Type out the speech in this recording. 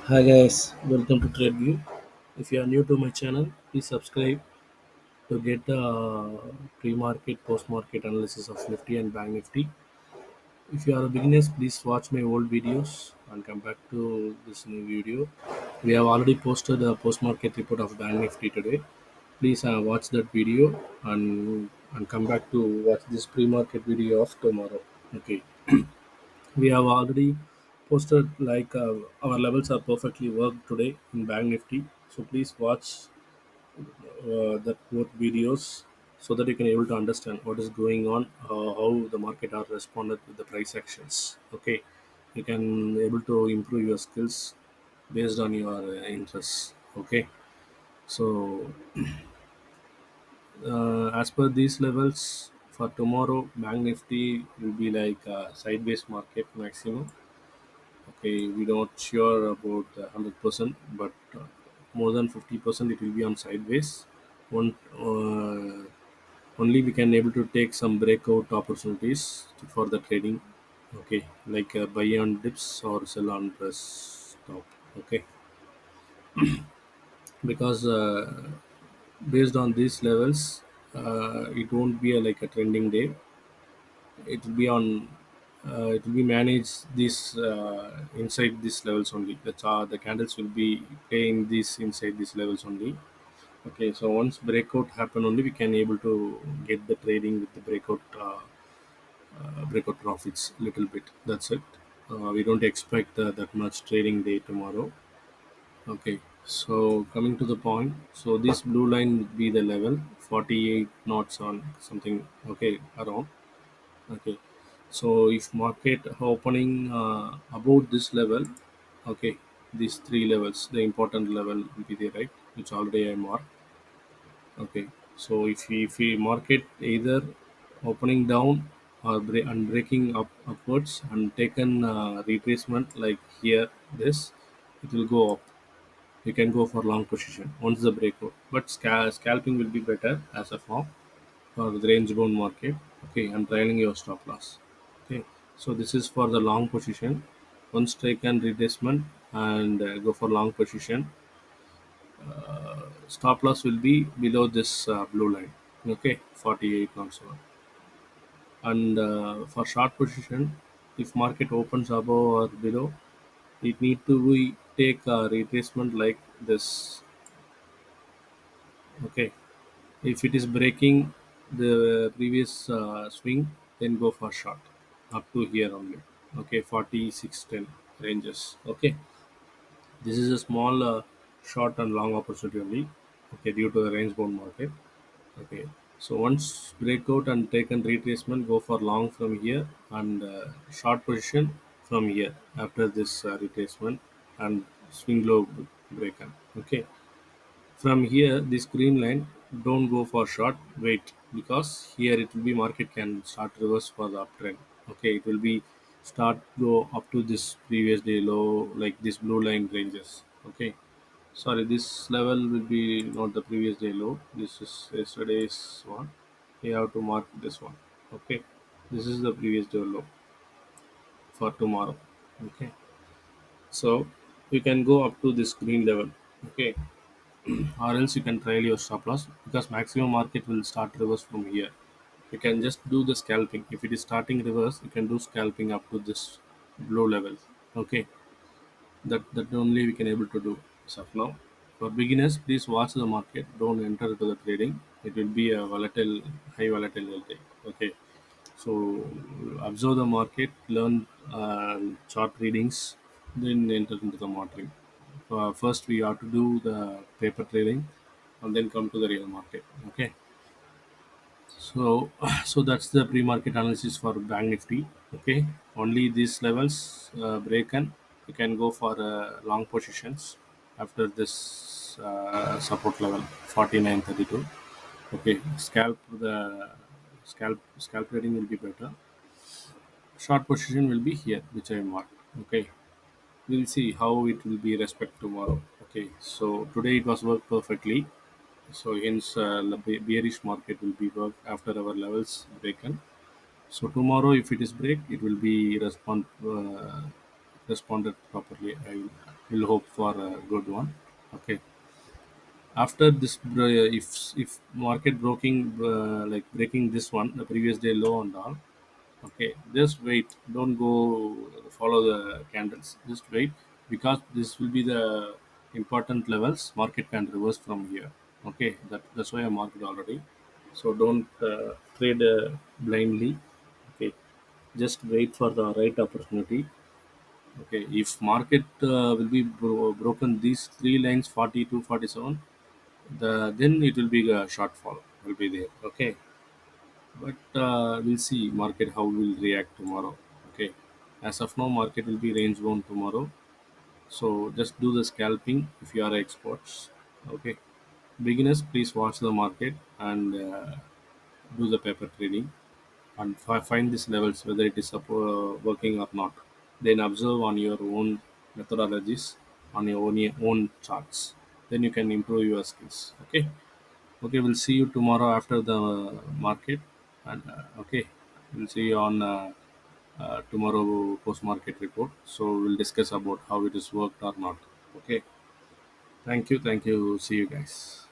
Hi guys, welcome to TradeView. If you are new to my channel, please subscribe to get pre-market, post-market analysis of Nifty and Bank Nifty. If you are a beginner, please watch my old videos and come back to this new video. We have already posted a post-market report of Bank Nifty today. Please watch that video and come back to watch this pre-market video of tomorrow. Okay, we have already posted our levels are perfectly worked today in Bank Nifty. So please watch that both videos so that you can able to understand what is going on, how the market are responded with the price actions. Okay, you can able to improve your skills based on your interests. Okay, so as per these levels for tomorrow, Bank Nifty will be like a sideways market maximum. Okay, we not sure about 100%, but more than 50% it will be on sideways. One only we can able to take some breakout opportunities for the trading. Okay, like buy on dips or sell on press top. Okay, because based on these levels, it won't be like a trending day. It will be on. It will be managed this inside these levels only. The candles will be playing this inside these levels only. Okay, so once breakout happen only, we can able to get the trading with the breakout profits little bit. That's it. We don't expect that much trading day tomorrow. Okay, so coming to the point, so this blue line would be the level 48 knots on something. Okay, around. Okay, so if market opening above this level, okay, these three levels, the important level will be there, right? Which already I marked. Okay, so if we market either opening down or and breaking up upwards and taken retracement like here, this it will go up. You can go for long position once the breakout, but scalping will be better as of now for the range bound market. Okay, and trailing your stop loss. Okay, so this is for the long position. Once taken retracement and go for long position, stop loss will be below this blue line. Okay, 48 not so. And for short position, if market opens above or below, it need to be take a retracement like this. Okay, if it is breaking the previous swing, then go for short up to here only. Okay, 4610 ranges. Okay, this is a small short and long opportunity only. Okay, due to the range bound market. Okay, so once breakout and taken retracement, go for long from here and short position from here after this retracement and swing low breaker. Okay, from here this green line, don't go for short. Wait, because here it will be market can start reverse for the uptrend. Okay, it will be start go up to this previous day low like this blue line ranges. Okay, sorry, this level will be not the previous day low. This is yesterday's one. You have to mark this one. Okay, this is the previous day low for tomorrow. Okay, so you can go up to this green level. Okay, or else you can trail your stop loss because maximum market will start reverse from here. You can just do the scalping. If it is starting reverse, you can do scalping up to this low level. Okay, that only we can able to do as of now. For beginners, please watch the market. Don't enter into the trading. It will be a volatile, high volatility. Okay, so observe the market, learn chart readings, then enter into the market. First, we have to do the paper trading, and then come to the real market. Okay, so so that's the pre-market analysis for Bank Nifty. Okay, only these levels breaken. You can go for long positions after this support level 49.32. Okay, scalp trading will be better. Short position will be here, which I marked. Okay, we'll see how it will be respect tomorrow. Okay, so today it was worked perfectly. So hence the bearish market will be worked after our levels breaken. So tomorrow, if it is break, it will be responded properly. We'll hope for a good one. Okay. After this, if market broking like breaking this one, the previous day low and all. Okay, just wait. Don't go follow the candles. Just wait, because this will be the important levels. Market can reverse from here. Okay, that's why I marked it already. So don't trade blindly. Okay, just wait for the right opportunity. Okay, if market will be broken these three lines, 40 to 47, then it will be a shortfall will be there. Okay, but we'll see market how will react tomorrow. Okay, as of now market will be range bound tomorrow, so just do the scalping if you are experts. Okay, beginners, please watch the market and do the paper trading, and find these levels whether it is working or not. Then observe on your own methodologies, on your own charts. Then you can improve your skills. Okay. Okay, we'll see you tomorrow after the market, and okay, we'll see you on tomorrow post market report. So we'll discuss about how it is worked or not. Okay, thank you, thank you. See you guys.